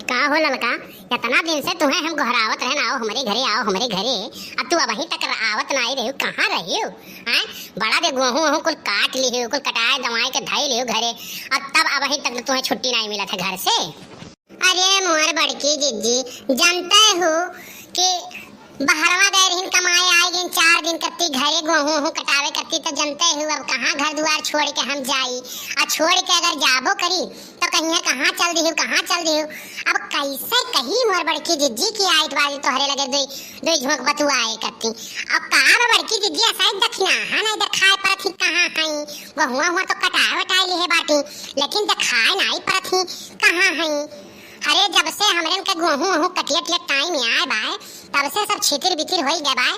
का हो ललका, इतना दिन से तुम्हें हम घहरावत रहन आओ हमारे घरे आओ हमारे घरे, अब तू अब वहीं तक आवत नहीं रही, कहाँ रही हो? हैं बड़ा दे गेहूं वहूं कुल काट ली हो, कुल कटाए दवाई के धई ली हो घरे, और तब अब वहीं तक तुम्हें छुट्टी नहीं मिला था घर से। अरे मोर बड़की जिज्जी, जानते हो कि बहरवा गए रही कमाए आए गए 4 दिन करती घरे गेहूं कटावे करती, तो जानते हो अब कहाँ घर द्वार छोड़ के हम जाई, और छोड़ के अगर जाबो करी तो कहीं कहाँ चल दी हो, कहाँ चल दी हो। अब कैसे कही मोर बड़की जिज्जी की आयत बाजी तोहरे लगे दो झोंक बतुआए करती। अब कहा बड़की जिज्जी ऐसा दखना है ना, इधर खाए परत ही कहाँ हई, गेहूं हुआ तो कटाए वटाए लिए बाटी, लेकिन दिखाए नहीं परत ही कहाँ हई। अरे जब से हमरे के गेहूं कटिया टाइम आए बाय, तब से सब छितिर बितिर हो गए बाय।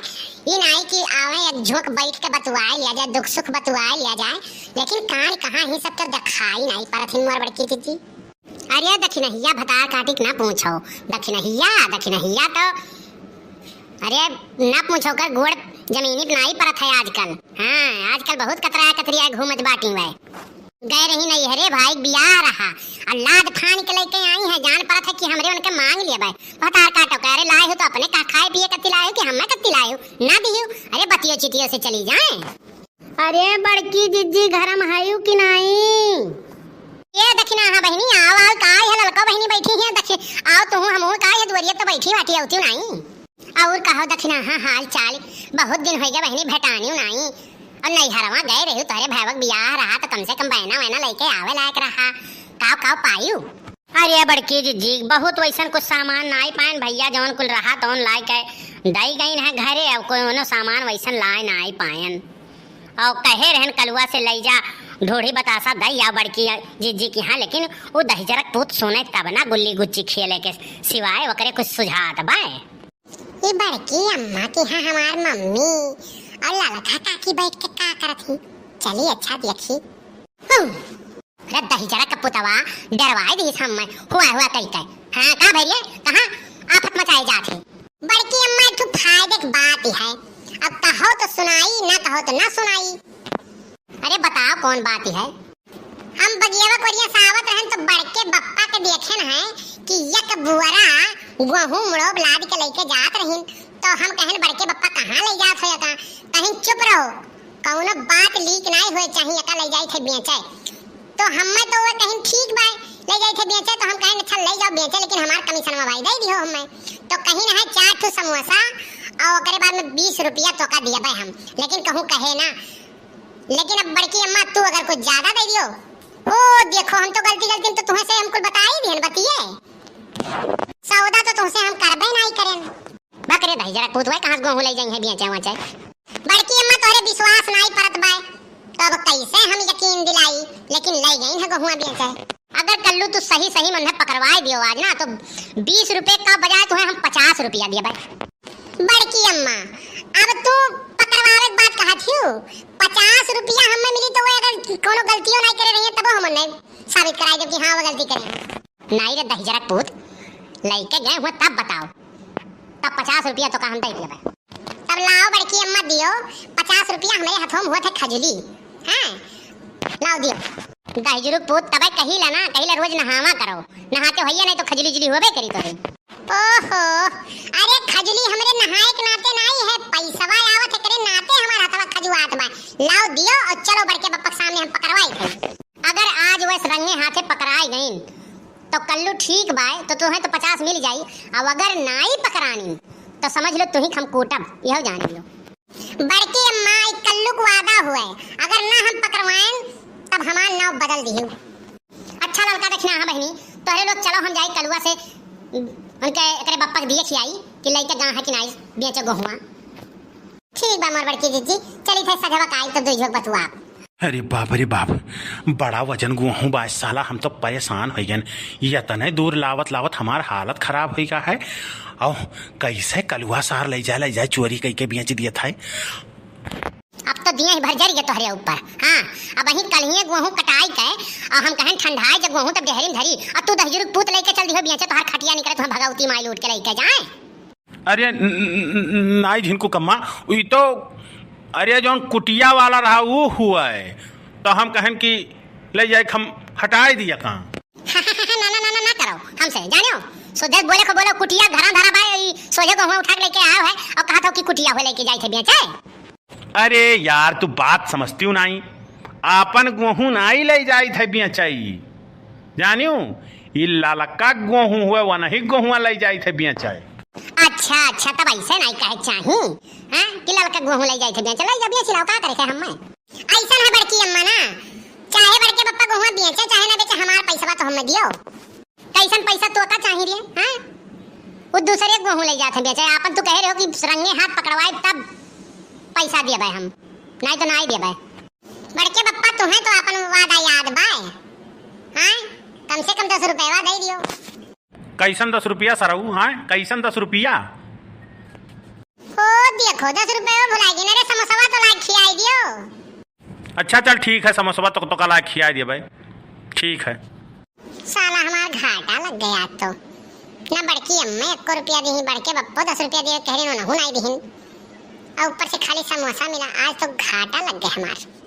ये नहीं कि आवे एक झोंक बैठ के बतुआए लिया जाए, दुख सुख बतुआए लिया जाए, लेकिन कान कहाँ ही सब तो दिखाई नहीं परत ही मोर बड़की जिज्जी। अरे दखिनहिया भतार काटिक ना पूछो, दखिनहिया तो अरे ना पूछो कर गोड़ जमीनी नहीं परत है आजकल। हाँ आजकल बहुत कतरा कतरिया घूमत बाटी हुए गए रही नहीं। अरे भाई बियाह रहा अल्लाह फान के लेके आई है, जान परत है कि हमरे उनके मांग लिया भाई भतार काटो कह रहे लाए हो तो अपने का खाए पिए कत्ती लाए हो कि हमें कत्ती लाए हो ना दियो। अरे बतियो चिटियो से चली जाए। अरे बड़की जिज्जी घरम हायु कि नहीं? ये दखिना हां बहनी आओ आओ काय है ललका बहनी बैठी है दखि आओ तू हम काय है दुवरिया तो बैठी बाटी आउती नहीं और कहो दखिना हां हाल चाल बहुत दिन हो गए बहनी भेटानी नहीं, और नहीं हरवा गए रही तोरे भैवक बियाह रहा तो कम से कम बहना वहना लेके आवे लायक रहा काव पायू। अरे बड़की जिज्जी बहुत वैसन कुछ सामान नहीं पाइन भैया जौन कुल रहा तो लाई के दई गई है घरे, अब कोई सामान वैसन लाए नहीं पायन और कहे रहन कलुआ से ले जा ढोढ़ी बतासा दही आ बड़की जिज्जी की। हाँ लेकिन वो दही जरक पूत सुने तब ना गुल्ली गुच्ची खेले के सिवाय वकरे कुछ सुझात बाय। ये बड़की अम्मा की हाँ हमार मम्मी और ललका काकी बैठ के का करत ही, चली अच्छा देखी। अरे दही जरक पुतवा डरवाए दी हम हुआ कही हाँ का भैया कहाँ आफत मचाए जाते। बड़की अम्मा तू फायदे की बात है, अब कहो तो सुनाई ना कहो तो ना सुनाई। अरे बताओ कौन बात है? हम बगियावा कोरिया सावत रहन तो बड़के बप्पा के देखे है कि यक बुआरा गेहूं मुड़ो लाद के लेके जात रहिन, तो हम कहन बड़के बप्पा कहाँ ले जात हो का, कहीं चुप रहो कौनो बात लीक नहीं होए चाहिए का ले जाई थे बेचे, तो हमें तो वो कहीं ठीक भाई ले जाई थे बेचे, तो हम कहें अच्छा ले जाओ बेचे लेकिन हमार कमीशन में भाई दे दियो हमें, तो कहीं ना है 4 ठो समोसा और ओकरे बाद में 20 रुपया तो का दिया भाई हम, लेकिन कहूं कहे ना। लेकिन अब बड़की अम्मा तू अगर कुछ ज्यादा दे दियो, ओ देखो हम तो गलती तो तुम्हें से हमको बता ही दिहन बतिए सौदा तो तुमसे हम करबे नहीं करें। बकरे दही जरा पूतवा कहां गेहूं ले जाई है बेचे वचे। बड़की अम्मा तोरे विश्वास नहीं परत बाय, तब कैसे हम यकीन दिलाई, लेकिन ले गई है गेहूं बेचे। अगर कल्लू तू सही मन पकड़वाए दियो आज ना तो 20 रुपए का बजाय तुम्हें हम 50 रुपया दिया भाई। बड़की अम्मा अब तू पकड़वावे की बात कहा थी, 50 रुपया हमें मिली तो वो अगर कोनो गलतियों नहीं करे रही है तब हम नहीं साबित कराई दे कि हां वो गलती करे नहीं रे दही जरा पूत लेके गए हुए तब बताओ, तब 50 रुपया तो का हम दे दिया भाई। तब लाओ बड़की अम्मा दियो 50 रुपया हमारे हाथों में हुआ था खजली। हां लाओ दियो दही जरूर पूत तब कही ला ना कही ला रोज नहावा करो, नहाते होइए नहीं तो खजली जुली होबे करी तोरे। ओहो अरे खजली हमरे नहाए के नाते नहीं है, पैसवा आवत है करे नाते हमारा हाथवा खजुआत बा, लाओ दियो और चलो बड़के बप्पा के सामने हम पकड़वाई थे। अगर आज वैस रंगे हाथे पकड़ाई गईन तो कल्लू ठीक बाय तो तुम्हें तो 50 मिल जाई, अब अगर नहीं पकड़ानी तो समझ लो तुही हम कूटब यह जान लियो। बड़की अम्मा कल्लू को वादा हुआ अगर ना हम पकड़वाएं तब हमार नाव बदल दियो। अच्छा लड़का देखना हां बहनी तोरे लोग चलो हम जाई कलुआ से उनके एकरे बप्पा के दिए खियाई कि लइका गां है कि नहीं बेचे गेहुआ। ठीक बा मोर बड़की जिज्जी चली थे सजवा काई तो दुई झोक बतुआ। अरे बाप बड़ा वजन गेहूं बा साला, हम तो परेशान हो गए, ये तने दूर लावत हमार हालत खराब हो गया है। और कैसे कलुआ सार ले जाए चोरी कई के बेच दिया था। अब तो दिए भर जर गए तोहरे ऊपर। हाँ अब वही कलिए गेहूं कटाई के और हम कहन ठंडाए जब गेहूं तब डेहरी धरी और तू दही जरूर पूत लेके चल दियो बेचे तोहर खटिया निकले तो भगाउती माई लूट के लेके जाए। अरे नाई झिनको कम्मा ई तो अरे जौन कुटिया वाला रहा वो हुआ है तो हम कहन कि ले जाए हम हटाए दिया कहाँ। ना करो हमसे जानियो सोझे बोले को बोलो कुटिया घरा धरा भाई सोझे को उठा के लेके आयो है और कहा था कि कुटिया हो लेके जाई थे बेचे। अरे यार तू बात समझती हूँ नहीं, आपन गेहूं नहीं ले जाई थे बेचाई, जानियो ये लालका गेहूं हुए वो नहीं गेहूं ले जाई थे बेचाई। अच्छा अच्छा तब ऐसे नहीं कहे चाही हां कि लड़का गेहूं ले जाई थे बेचे ले जा बेच लाओ का करे थे हम ऐसा है बड़की अम्मा ना, चाहे बड़के पप्पा गेहूं बेचे चाहे ना बेचे हमार पैसा तो हमें दियो। कैसन पैसा तो का चाही रे हां वो दूसरे गेहूं ले जाते बेचे आपन तू कह रहे हो कि रंगे हाथ पकड़वाए तब पैसा दिए भाई हम नहीं तो नहीं दिए भाई। बड़के पप्पा तुम्हें तो अपन वादा याद बाय हां कम से कम 10 रुपया दे दियो। कैसन 10 रुपया सरऊ? हाँ कैसन 10 रुपया? ओ देखो 10 रुपया भुलाई ना रे समोसा तो लाइक खिलाई दियो। अच्छा चल ठीक है समोसा तो कल खिया दिया भाई, ठीक है। साला हमारा घाटा लग गया तो ना बड़की अम्मा 1 रुपया दी बड़के बप्पो 10 रुपया दिए कह रहे ना नहीं दी और ऊपर से खाली समोसा मिला, आज तो घाटा लग गया हमारा।